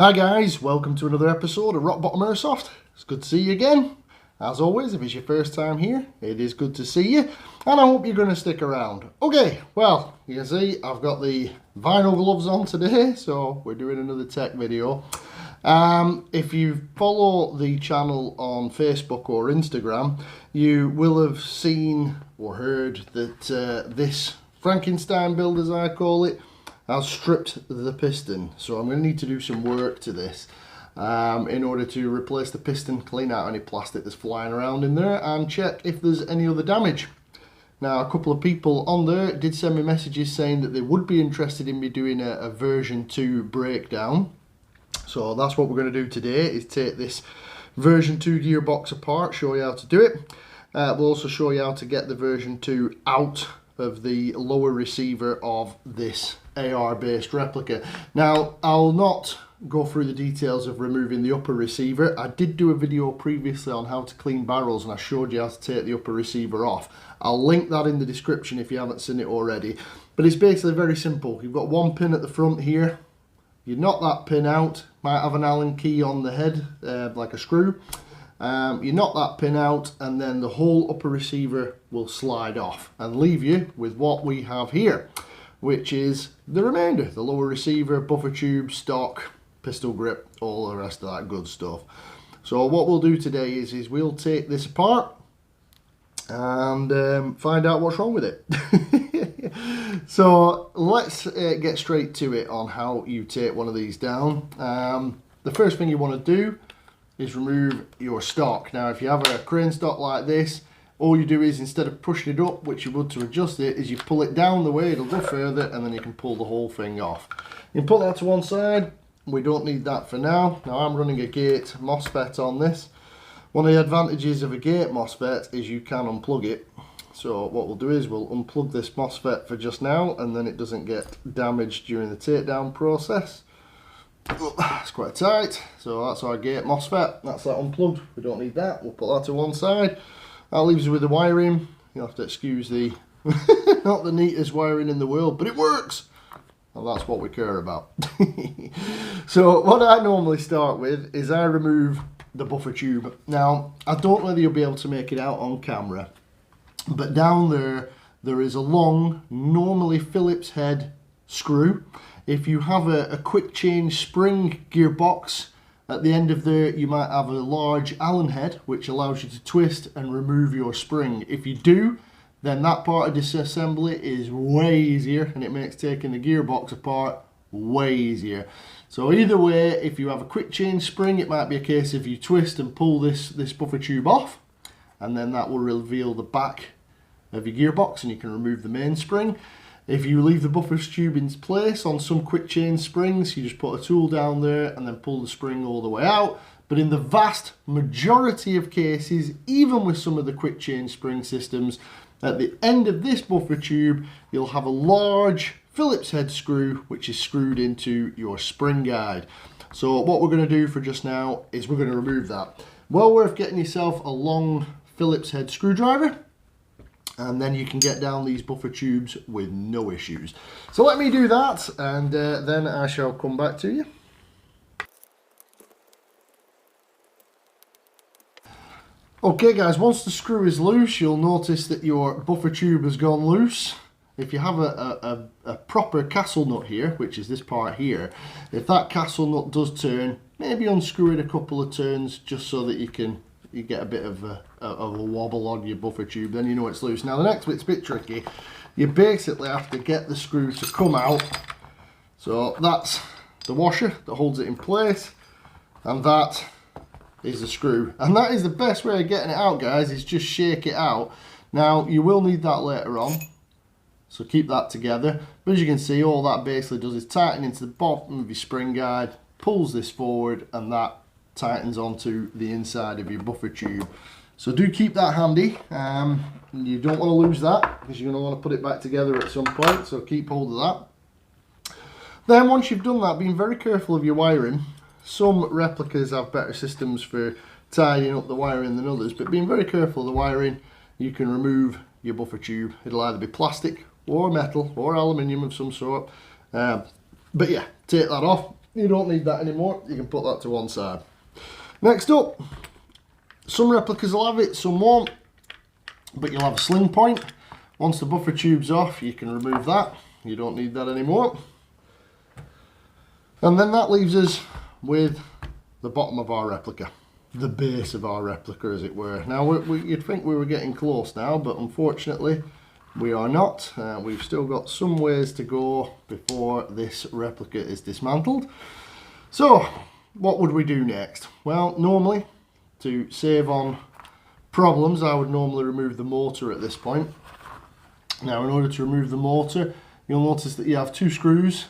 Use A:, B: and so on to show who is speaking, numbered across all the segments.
A: Hi guys, welcome to another episode of Rock Bottom Airsoft. It's good to see you again. As always, if it's your first time here, it is good to see you, and I hope you're going to stick around. Okay, well, you can see I've got the vinyl gloves on today, so we're doing another tech video. If you follow the channel on Facebook or Instagram, you will have seen or heard that this Frankenstein build, as I call it, I've stripped the piston, so I'm going to need to do some work to this in order to replace the piston, clean out any plastic that's flying around in there, and check if there's any other damage. Now, a couple of people on there did send me messages saying that they would be interested in me doing a version 2 breakdown. So that's what we're going to do today, is take this version 2 gearbox apart, show you how to do it. We'll also show you how to get the version 2 out of the lower receiver of this AR based replica. Now, I'll not go through the details of removing the upper receiver. I did do a video previously on how to clean barrels, and I showed you how to take the upper receiver off. I'll link that in the description if you haven't seen it already. But it's basically very simple. You've got one pin at the front here. You knock that pin out, might have an Allen key on the head, like a screw. You knock that pin out, and then the whole upper receiver will slide off and leave you with what we have here, which is the remainder: the lower receiver, buffer tube, stock, pistol grip, all the rest of that good stuff. So what we'll do today is we'll take this apart and find out what's wrong with it. So let's get straight to it on how you take one of these down. The first thing you want to do is remove your stock. Now, if you have a crane stock like this, all you do is, instead of pushing it up, which you would to adjust it, is you pull it down the way, it'll go further, and then you can pull the whole thing off. You can put that to one side. We don't need that for now. Now, I'm running a gate MOSFET on this. One of the advantages of a gate MOSFET is you can unplug it. So what we'll do is we'll unplug this MOSFET for just now, and then it doesn't get damaged during the takedown process. It's quite tight, so that's our gate MOSFET. That's that unplugged. We don't need that. We'll put that to one side. That leaves us with the wiring. You'll have to excuse the not the neatest wiring in the world, but it works, and that's what we care about. So what I normally start with is I remove the buffer tube. Now, I don't know whether you'll be able to make it out on camera, but down there is a long, normally Phillips head screw. If you have a quick change spring gearbox, at the end of there you might have a large Allen head, which allows you to twist and remove your spring. If you do, then that part of disassembly is way easier, and it makes taking the gearbox apart way easier. So either way, if you have a quick change spring, it might be a case of you twist and pull this buffer tube off, and then that will reveal the back of your gearbox and you can remove the main spring. If you leave the buffer tube in place on some quick change springs, you just put a tool down there and then pull the spring all the way out. But in the vast majority of cases, even with some of the quick change spring systems, at the end of this buffer tube, you'll have a large Phillips head screw which is screwed into your spring guide. So what we're going to do for just now is we're going to remove that. Well worth getting yourself a long Phillips head screwdriver, and then you can get down these buffer tubes with no issues. So let me do that, and then I shall come back to you. Okay guys, once the screw is loose, you'll notice that your buffer tube has gone loose. If you have a proper castle nut here, which is this part here, if that castle nut does turn, maybe unscrew it a couple of turns just so that you get a bit of a wobble on your buffer tube, then you know it's loose. Now the next bit's a bit tricky. You basically have to get the screw to come out. So that's the washer that holds it in place, and that is the screw. And that is the best way of getting it out, guys, is just shake it out. Now you will need that later on, so keep that together. But as you can see, all that basically does is tighten into the bottom of your spring guide, pulls this forward, and that tightens onto the inside of your buffer tube. So do keep that handy. You don't want to lose that, because you're going to want to put it back together at some point, so keep hold of that. Then once you've done that, being very careful of your wiring. Some replicas have better systems for tidying up the wiring than others, but being very careful of the wiring, you can remove your buffer tube. It'll either be plastic or metal or aluminium of some sort. But yeah, take that off, you don't need that anymore. You can put that to one side. Next up, some replicas will have it, some won't, but you'll have a sling point. Once the buffer tube's off, you can remove that. You don't need that anymore. And then that leaves us with the bottom of our replica, the base of our replica, as it were. Now, you'd think we were getting close now, but unfortunately we are not. We've still got some ways to go before this replica is dismantled. So what would we do next? Well, normally, to save on problems, I would normally remove the motor at this point. Now, in order to remove the motor, you'll notice that you have 2 screws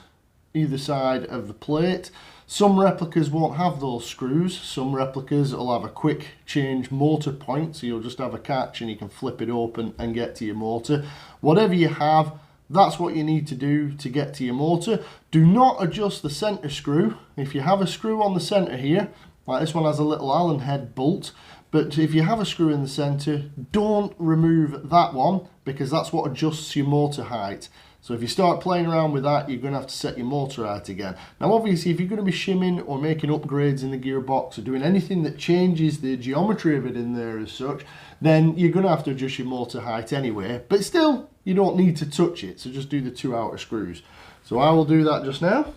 A: either side of the plate. Some replicas won't have those screws. Some replicas will have a quick change motor point, so you'll just have a catch and you can flip it open and get to your motor. Whatever you have, that's what you need to do to get to your motor. Do not adjust the center screw. If you have a screw on the center here, like this one has a little Allen head bolt, but if you have a screw in the center, don't remove that one, because that's what adjusts your motor height. So if you start playing around with that, you're going to have to set your motor height again. Now obviously, if you're going to be shimming or making upgrades in the gearbox or doing anything that changes the geometry of it in there as such, then you're going to have to adjust your motor height anyway. But still, you don't need to touch it, so just do the 2 outer screws. So I will do that just now.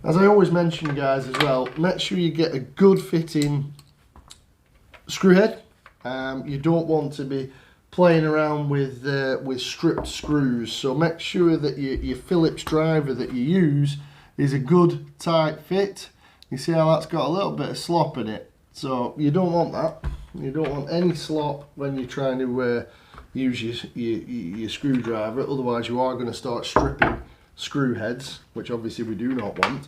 A: As I always mention, guys, as well, make sure you get a good fitting screw head. You don't want to be playing around with stripped screws, so make sure that your Phillips driver that you use is a good tight fit. You see how that's got a little bit of slop in it, so you don't want that. You don't want any slop when you're trying to use your screwdriver, otherwise you are going to start stripping screw heads, which obviously we do not want.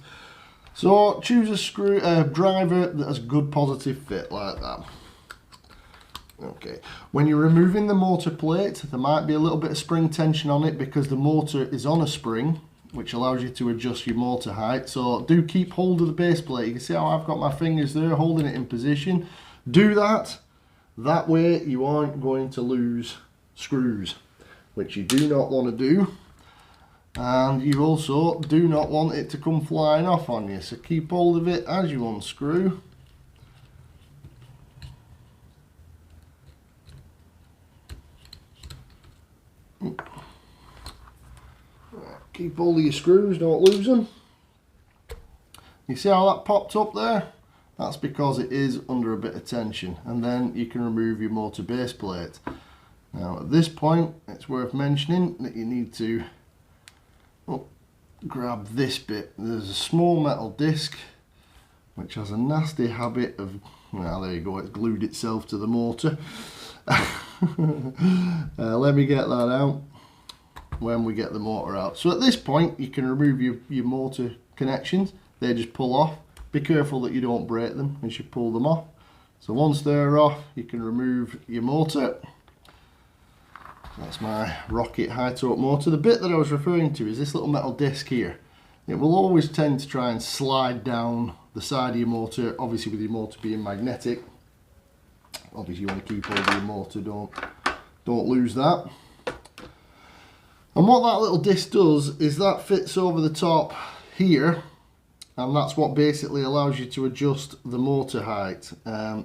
A: So choose a screw driver that has good positive fit like that. Okay, when you're removing the motor plate, there might be a little bit of spring tension on it because the motor is on a spring, which allows you to adjust your motor height. So do keep hold of the base plate. You can see how I've got my fingers there holding it in position. Do that. That way you aren't going to lose screws, which you do not want to do. And you also do not want it to come flying off on you. So keep hold of it as you unscrew. Keep hold of your screws, don't lose them. You see how that popped up there? That's because it is under a bit of tension, and then you can remove your motor base plate. Now at this point, it's worth mentioning that you need to grab this bit. There's a small metal disc which has a nasty habit of, well, there you go, it glued itself to the motor. Let me get that out when we get the motor out. So at this point you can remove your motor connections. They just pull off. Be careful that you don't break them as you pull them off. So once they're off, you can remove your motor. That's my rocket high torque motor. The bit that I was referring to is this little metal disc here. It will always tend to try and slide down the side of your motor, obviously with your motor being magnetic. Obviously you want to keep hold of your motor, don't lose that. And what that little disc does is that fits over the top here, and that's what basically allows you to adjust the motor height.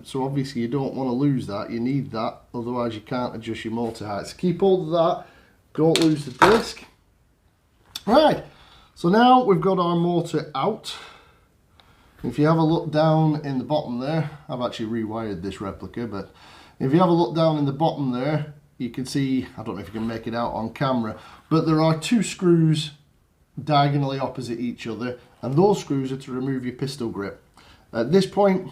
A: So obviously you don't want to lose that, you need that, otherwise you can't adjust your motor height. So keep hold of that, don't lose the disc. Right, so now we've got our motor out. If you have a look down in the bottom there, I've actually rewired this replica, but if you have a look down in the bottom there, you can see, I don't know if you can make it out on camera, but there are 2 screws diagonally opposite each other, and those screws are to remove your pistol grip. At this point,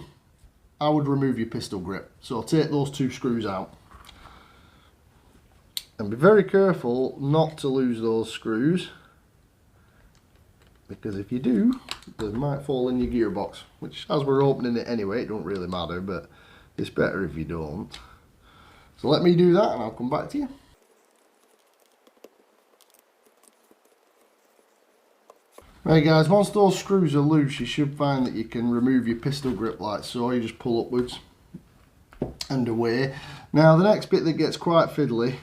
A: I would remove your pistol grip. So I'll take those 2 screws out. And be very careful not to lose those screws, because if you do, they might fall in your gearbox, which as we're opening it anyway, it don't really matter, but it's better if you don't. So let me do that and I'll come back to you. Right guys, once those screws are loose, you should find that you can remove your pistol grip like so. You just pull upwards and away. Now the next bit that gets quite fiddly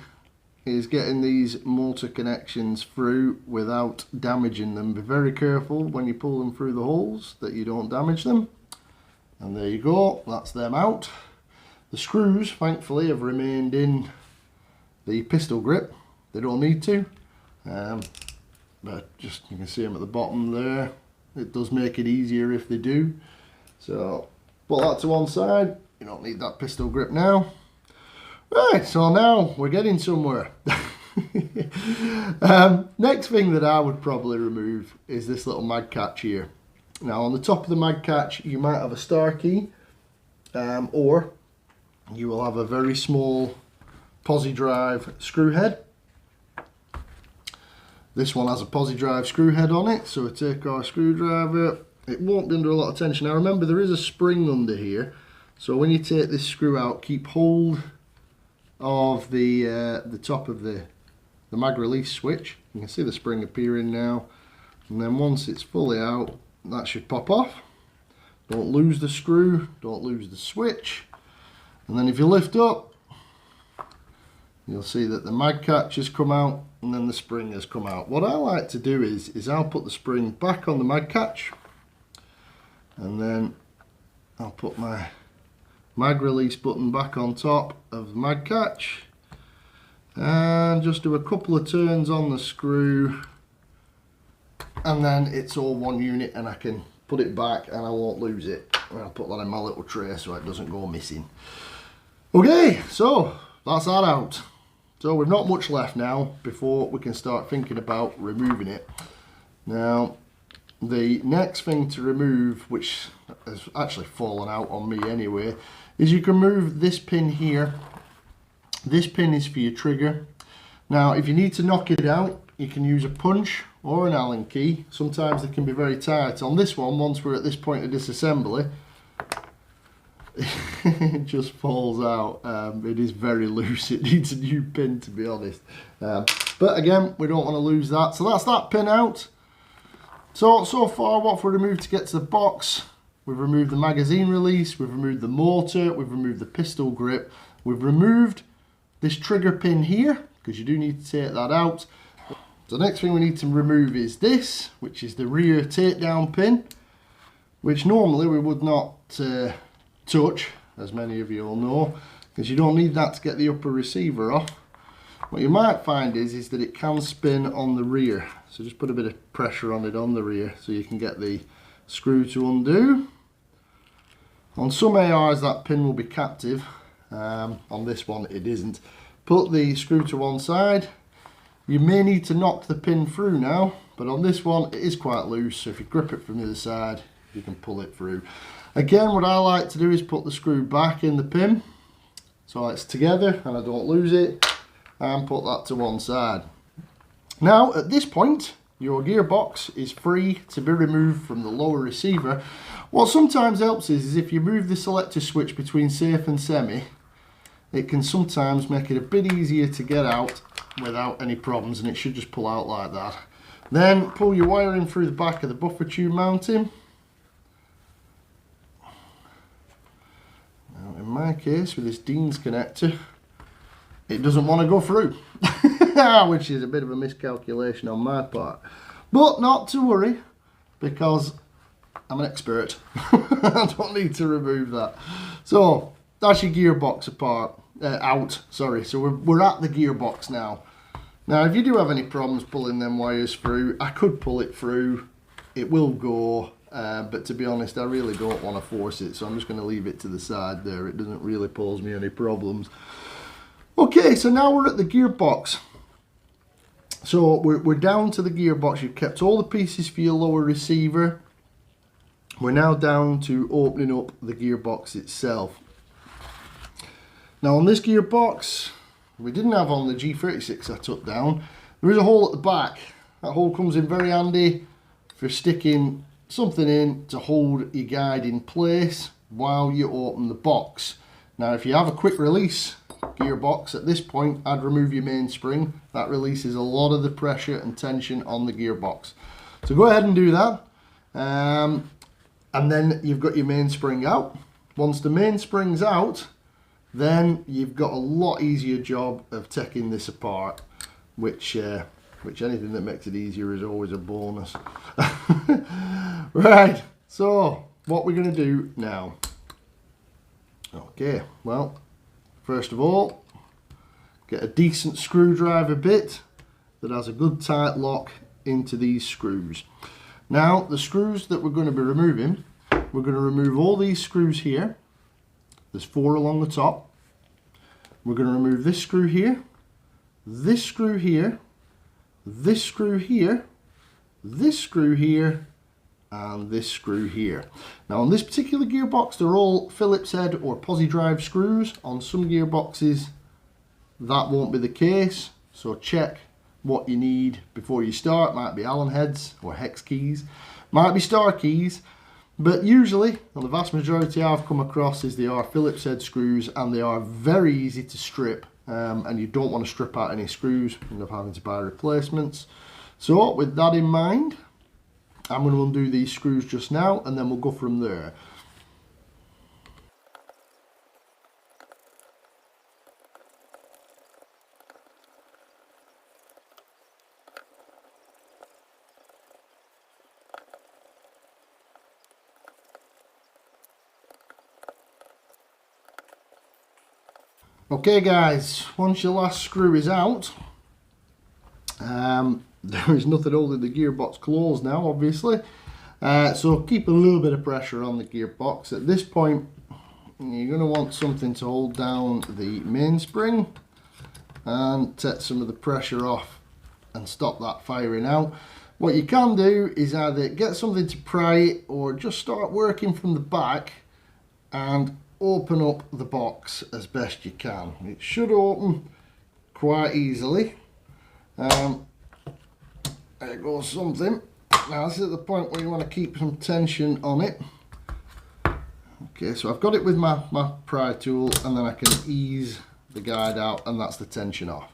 A: is getting these motor connections through without damaging them. Be very careful when you pull them through the holes that you don't damage them. And there you go, that's them out. The screws, thankfully, have remained in the pistol grip. They don't need to, but just you can see them at the bottom there. It does make it easier if they do. So put that to one side. You don't need that pistol grip now. Right, so now we're getting somewhere. Next thing that I would probably remove is this little mag catch here. Now on the top of the mag catch you might have a star key, or you will have a very small posi drive screw head. This one has a posi drive screw head on it, so we take our screwdriver. It won't be under a lot of tension. Now remember, there is a spring under here, so when you take this screw out, keep hold of the top of the mag release switch. You can see the spring appearing now, and then once it's fully out, that should pop off. Don't lose the screw, don't lose the switch, and then if you lift up, you'll see that the mag catch has come out and then the spring has come out. What I like to do is I'll put the spring back on the mag catch, and then I'll put my mag release button back on top of the mag catch and just do a couple of turns on the screw, and then it's all one unit and I can put it back and I won't lose it. I'll put that in my little tray so it doesn't go missing. Okay, so that's that out. So we've not much left now before we can start thinking about removing it. Now the next thing to remove, which has actually fallen out on me anyway, is you can remove this pin here. This pin is for your trigger. Now if you need to knock it out, you can use a punch or an Allen key. Sometimes they can be very tight. On this one, once we're at this point of disassembly, it just falls out. It is very loose. It needs a new pin, to be honest. But again, we don't want to lose that. So that's that pin out. So far what we've removed to get to the box, we've removed the magazine release, we've removed the motor, we've removed the pistol grip, we've removed this trigger pin here, because you do need to take that out. So the next thing we need to remove is this, which is the rear takedown pin, which normally we would not touch, as many of you all know, because you don't need that to get the upper receiver off. What you might find is that it can spin on the rear, so just put a bit of pressure on it on the rear so you can get the screw to undo. On some ARs that pin will be captive, on this one it isn't. Put the screw to one side. You may need to knock the pin through now, but on this one it is quite loose, so if you grip it from the other side you can pull it through. Again, what I like to do is put the screw back in the pin so it's together and I don't lose it, and put that to one side. Now at this point your gearbox is free to be removed from the lower receiver. What sometimes helps is if you move the selector switch between safe and semi, it can sometimes make it a bit easier to get out without any problems, and it should just pull out like that. Then pull your wiring through the back of the buffer tube mounting. Now in my case with this Dean's connector, it doesn't want to go through, which is a bit of a miscalculation on my part. But not to worry, because I'm an expert. I don't need to remove that. So that's your gearbox out. Sorry. So we're at the gearbox now. Now, if you do have any problems pulling them wires through, I could pull it through. It will go, but to be honest, I really don't want to force it. So I'm just going to leave it to the side there. It doesn't really pose me any problems. Okay, so now we're at the gearbox. So we're down to the gearbox. You've kept all the pieces for your lower receiver. We're now down to opening up the gearbox itself. Now on this gearbox, we didn't have on the G36 I took down, there is a hole at the back. That hole comes in very handy for sticking something in to hold your guide in place while you open the box. Now if you have a quick release gearbox at this point, I'd remove your mainspring. That releases a lot of the pressure and tension on the gearbox. So go ahead and do that. And then you've got your mainspring out. Once the mainspring's out, then you've got a lot easier job of taking this apart, which anything that makes it easier is always a bonus. Right, so what we're going to do now. Okay, well, first of all, get a decent screwdriver bit that has a good tight lock into these screws. Now, the screws that we're going to be removing, we're going to remove all these screws here. There's 4 along the top. We're going to remove this screw here, this screw here, this screw here, this screw here, and this screw here. Now on this particular gearbox, they're all Phillips head or posi drive screws. On some gearboxes that won't be the case, so check what you need before you start. Might be Allen heads or hex keys, might be star keys, but usually, and the vast majority I've come across, is they are Phillips head screws, and they are very easy to strip, and you don't want to strip out any screws, end up having to buy replacements. So with that in mind, I'm going to undo these screws just now, and then we'll go from there. Okay guys, once your last screw is out, there is nothing holding the gearbox closed now, obviously, so keep a little bit of pressure on the gearbox. At this point, you're going to want something to hold down the mainspring and take some of the pressure off and stop that firing out. What you can do is either get something to pry it, or just start working from the back and open up the box as best you can. It should open quite easily. There goes something. Now this is at the point where you want to keep some tension on it. Okay, so I've got it with my pry tool, and then I can ease the guide out, and that's the tension off.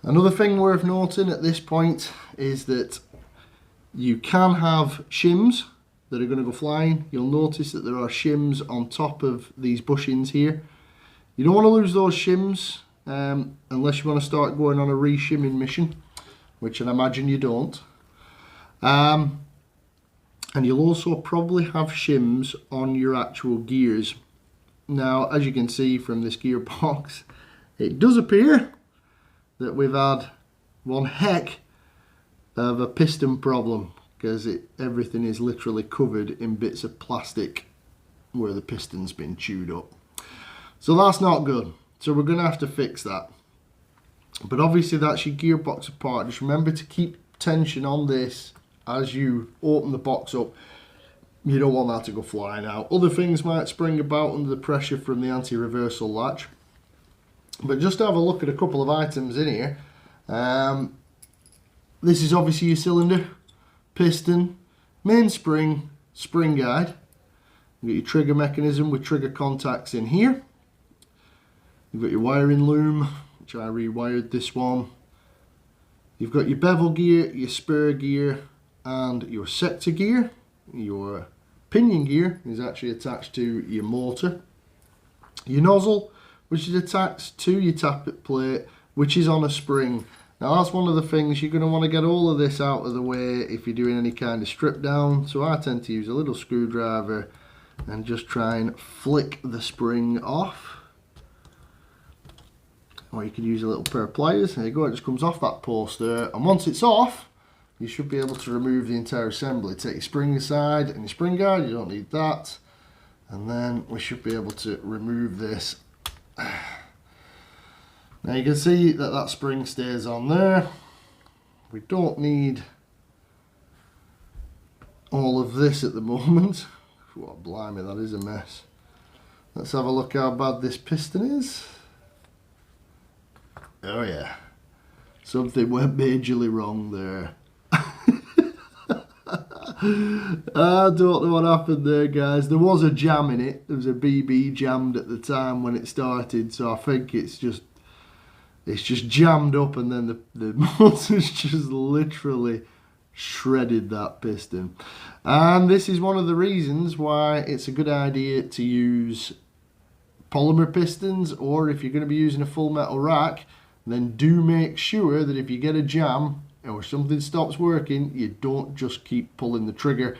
A: Another thing worth noting at this point is that you can have shims that are going to go flying. You'll notice that there are shims on top of these bushings here. You don't want to lose those shims unless you want to start going on a re-shimming mission, which I imagine you don't. And you'll also probably have shims on your actual gears. Now, as you can see from this gearbox, it does appear that we've had one heck of a piston problem, because everything is literally covered in bits of plastic where the piston's been chewed up. So that's not good. So we're going to have to fix that. But obviously that's your gearbox apart. Just remember to keep tension on this as you open the box up. You don't want that to go flying out. Other things might spring about under the pressure from the anti-reversal latch. But just have a look at a couple of items in here. This is obviously your cylinder, piston, mainspring, spring guide. You've got your trigger mechanism with trigger contacts in here. You've got your wiring loom, which I rewired this one. You've got your bevel gear, your spur gear, and your sector gear. Your pinion gear is actually attached to your motor. Your nozzle, which is attached to your tappet plate, which is on a spring. Now that's one of the things, you're going to want to get all of this out of the way if you're doing any kind of strip down. So I tend to use a little screwdriver and just try and flick the spring off. Or you could use a little pair of pliers. There you go, it just comes off that post there. And once it's off, you should be able to remove the entire assembly. Take your spring aside and your spring guide, you don't need that. And then we should be able to remove this. Now you can see that that spring stays on there. We don't need all of this at the moment. What, blimey, that is a mess. Let's have a look how bad this piston is. Oh yeah, something went majorly wrong there. I don't know what happened there, guys. There was a jam in it. There was a BB jammed at the time when it started, so I think it's just jammed up, and then the motor's just literally shredded that piston. And this is one of the reasons why it's a good idea to use polymer pistons, or if you're going to be using a full metal rack, then do make sure that if you get a jam or something stops working, you don't just keep pulling the trigger,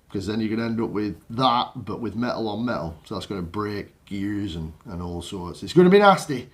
A: because then you're going to end up with that, but with metal on metal. So that's going to break gears and all sorts. It's going to be nasty,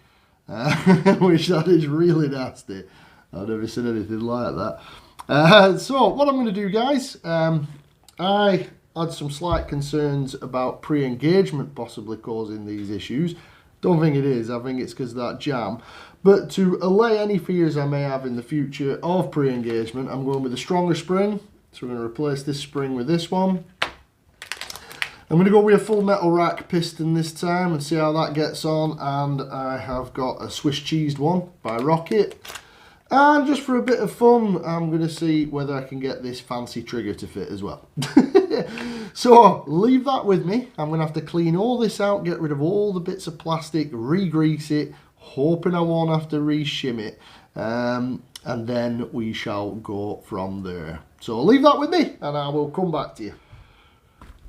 A: which that is really nasty. I've never seen anything like that. So what I'm going to do, guys, I had some slight concerns about pre-engagement possibly causing these issues. Don't think it is. I think it's because of that jam. But to allay any fears I may have in the future of pre-engagement, I'm going with a stronger spring. So we're going to replace this spring with this one. I'm going to go with a full metal rack piston this time and see how that gets on. And I have got a Swiss cheesed one by Rocket. And just for a bit of fun, I'm going to see whether I can get this fancy trigger to fit as well. So leave that with me. I'm going to have to clean all this out, get rid of all the bits of plastic, re-grease it, hoping I won't have to re-shim it. And then we shall go from there. So leave that with me and I will come back to you.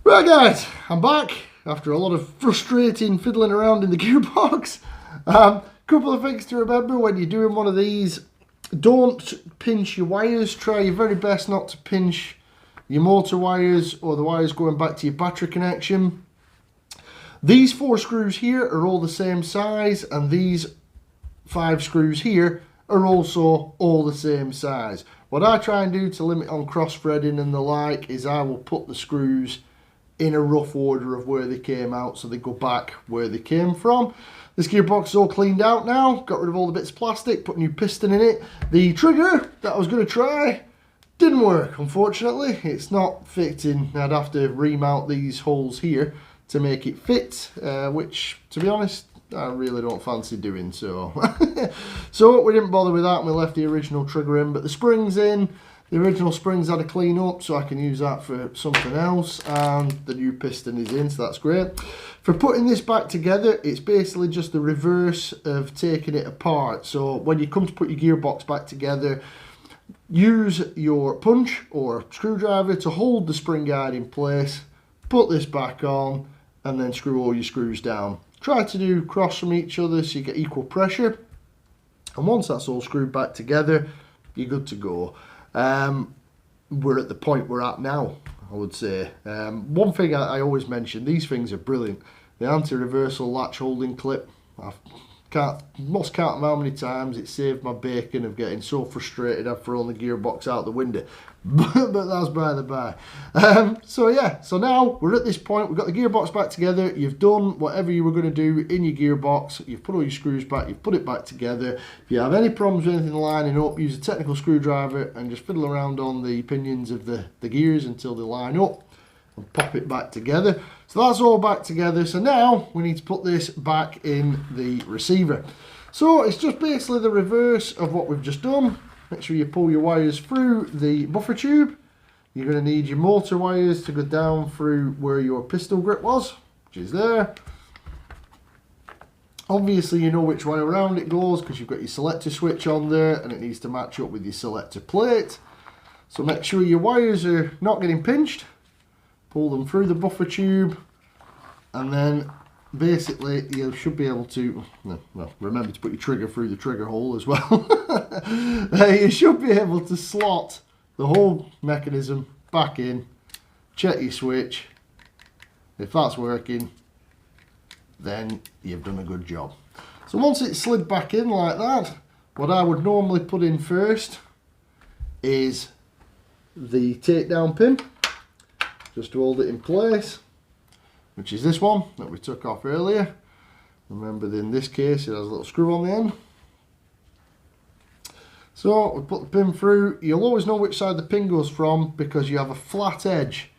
A: Right guys, I'm back after a lot of frustrating fiddling around in the gearbox. Couple of things to remember when you're doing one of these. Don't pinch your wires. Try your very best not to pinch your motor wires or the wires going back to your battery connection. These 4 screws here are all the same size, and these 5 screws here are also all the same size. What I try and do to limit on cross threading and the like is I will put the screws in a rough order of where they came out so they go back where they came from. This gearbox is all cleaned out now, got rid of all the bits of plastic, put a new piston in it. The trigger that I was going to try didn't work, unfortunately. It's not fitting. I'd have to remount these holes here to make it fit, which, to be honest, I really don't fancy doing. So so we didn't bother with that and we left the original trigger in, but the spring's in. The original springs had a clean up, so I can use that for something else, and the new piston is in, so that's great. For putting this back together, it's basically just the reverse of taking it apart. So when you come to put your gearbox back together, use your punch or screwdriver to hold the spring guide in place, put this back on, and then screw all your screws down. Try to do cross from each other so you get equal pressure, and once that's all screwed back together, you're good to go. We're at the point we're at now, I would say. One thing I always mention, these things are brilliant. The anti-reversal latch holding clip, I must count how many times it saved my bacon of getting so frustrated I've thrown the gearbox out the window. But that's by the by. So yeah, so now we're at this point, we've got the gearbox back together, you've done whatever you were going to do in your gearbox, you've put all your screws back, you've put it back together. If you have any problems with anything lining up, use a technical screwdriver and just fiddle around on the pinions of the gears until they line up and pop it back together. So that's all back together. So now we need to put this back in the receiver. So it's just basically the reverse of what we've just done. Make sure you pull your wires through the buffer tube. You're going to need your motor wires to go down through where your pistol grip was, which is there. Obviously you know which way around it goes because you've got your selector switch on there and it needs to match up with your selector plate. So make sure your wires are not getting pinched. Pull them through the buffer tube, and then basically you should be able to, well, remember to put your trigger through the trigger hole as well. You should be able to slot the whole mechanism back in, check your switch. If that's working, then you've done a good job. So once it's slid back in like that, what I would normally put in first is the takedown pin, just to hold it in place, which is this one that we took off earlier. Remember that in this case it has a little screw on the end. So we put the pin through. You'll always know which side the pin goes from because you have a flat edge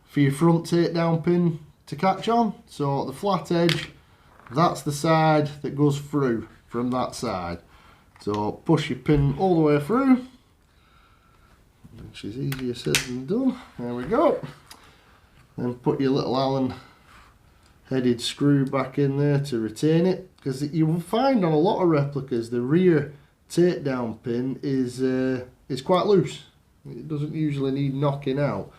A: for your front takedown pin to catch on. So the flat edge, that's the side that goes through from that side. So push your pin all the way through, which is easier said than done. There we go. And put your little Allen headed screw back in there to retain it, because you will find on a lot of replicas the rear takedown pin is quite loose. It doesn't usually need knocking out.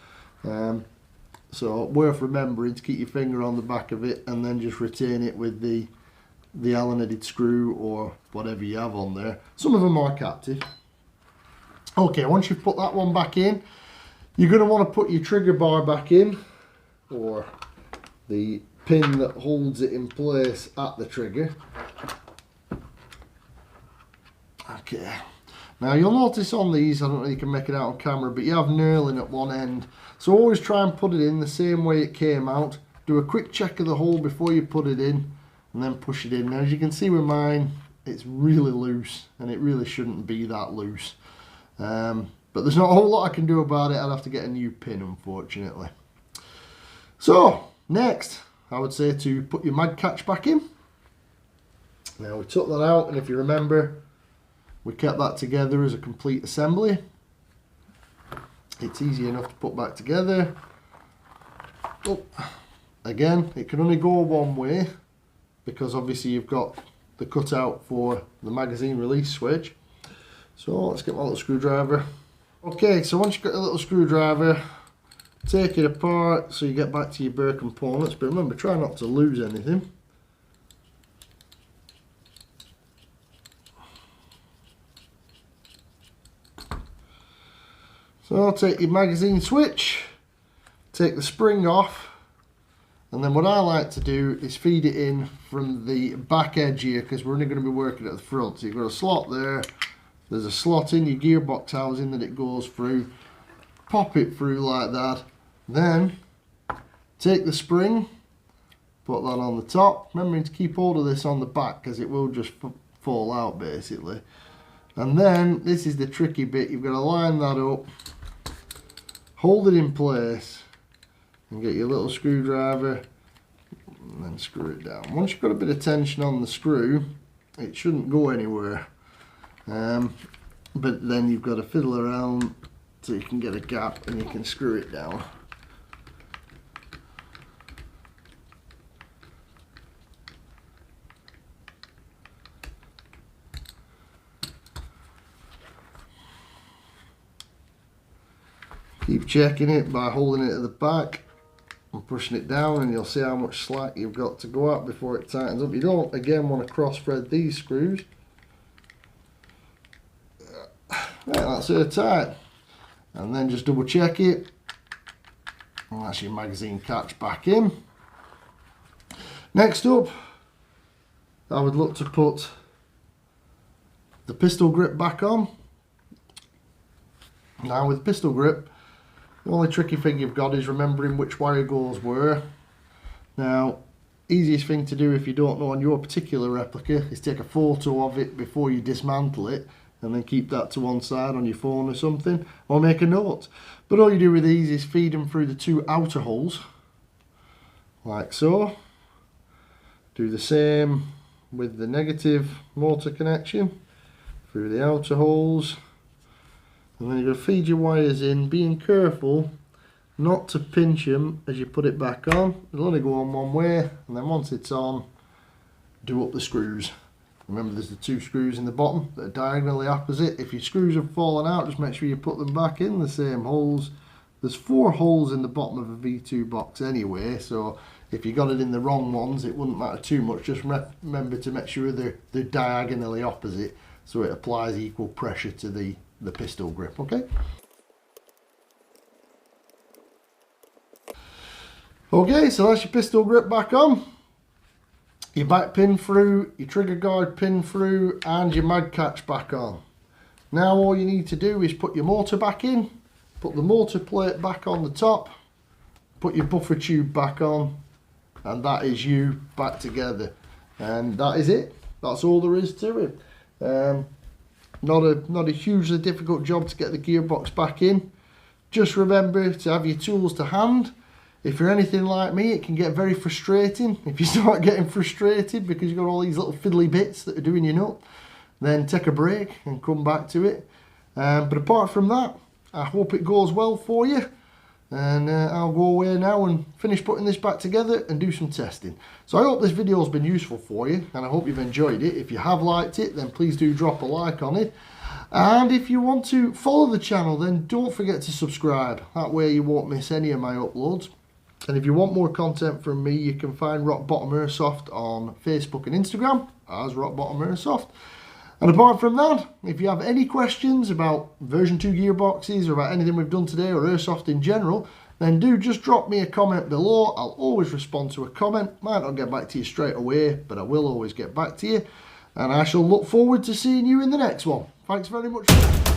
A: So worth remembering to keep your finger on the back of it and then just retain it with the Allen headed screw or whatever you have on there. Some of them are captive. Okay, once you've put that one back in, you're going to want to put your trigger bar back in, or the pin that holds it in place at the trigger. Okay, now you'll notice on these, I don't know if you can make it out on camera, but you have knurling at one end. So always try and put it in the same way it came out. Do a quick check of the hole before you put it in, and then push it in. Now as you can see with mine, it's really loose, and it really shouldn't be that loose. But there's not a whole lot I can do about it. I'd have to get a new pin, unfortunately. So next, I would say to put your mag catch back in. Now we took that out, and if you remember, we kept that together as a complete assembly. It's easy enough to put back together. Oh, again, it can only go one way because obviously you've got the cutout for the magazine release switch. So let's get my little screwdriver. Okay, so once you've got a little screwdriver, take it apart so you get back to your bare components, but remember, try not to lose anything. So I'll take your magazine switch, take the spring off, and then what I like to do is feed it in from the back edge here, because we're only going to be working at the front. So you've got a slot there, there's a slot in your gearbox housing that it goes through, pop it through like that, then take the spring, put that on the top, remembering to keep hold of this on the back because it will just fall out basically. And then this is the tricky bit, you've got to line that up, hold it in place, and get your little screwdriver and then screw it down. Once you've got a bit of tension on the screw, it shouldn't go anywhere. But then you've got to fiddle around so you can get a gap and you can screw it down. Keep checking it by holding it at the back and pushing it down, and you'll see how much slack you've got to go up before it tightens up. You don't again want to cross thread these screws. Right, that's her tight. And then just double check it. And that's your magazine catch back in. Next up, I would look to put the pistol grip back on. Now with pistol grip, the only tricky thing you've got is remembering which wire goes where. Now, easiest thing to do if you don't know on your particular replica is take a photo of it before you dismantle it, and then keep that to one side on your phone or something, or make a note. But all you do with these is feed them through the two outer holes, like so. Do the same with the negative motor connection, through the outer holes. And then you're going to feed your wires in, being careful not to pinch them as you put it back on. It'll only go on one way, and then once it's on, do up the screws. Remember, there's the two screws in the bottom that are diagonally opposite. If your screws have fallen out, just make sure you put them back in the same holes. There's 4 holes in the bottom of a V2 box anyway, so if you got it in the wrong ones, it wouldn't matter too much. Just remember to make sure they're diagonally opposite, so it applies equal pressure to the pistol grip, okay? Okay, so that's your pistol grip back on. Your back pin through, your trigger guard pin through, and your mag catch back on. Now all you need to do is put your motor back in, put the motor plate back on the top, put your buffer tube back on, and that is you back together. And that is it. That's all there is to it. Not a hugely difficult job to get the gearbox back in. Just remember to have your tools to hand. If you're anything like me, it can get very frustrating. If you start getting frustrated because you've got all these little fiddly bits that are doing your nut, then take a break and come back to it. But apart from that, I hope it goes well for you. And I'll go away now and finish putting this back together and do some testing. So I hope this video has been useful for you, and I hope you've enjoyed it. If you have liked it, then please do drop a like on it. And if you want to follow the channel, then don't forget to subscribe. That way you won't miss any of my uploads. And if you want more content from me, you can find Rock Bottom Airsoft on Facebook and Instagram as Rock Bottom Airsoft. And apart from that, if you have any questions about version 2 gearboxes or about anything we've done today or Airsoft in general, then do just drop me a comment below. I'll always respond to a comment. Might not get back to you straight away, but I will always get back to you. And I shall look forward to seeing you in the next one. Thanks very much.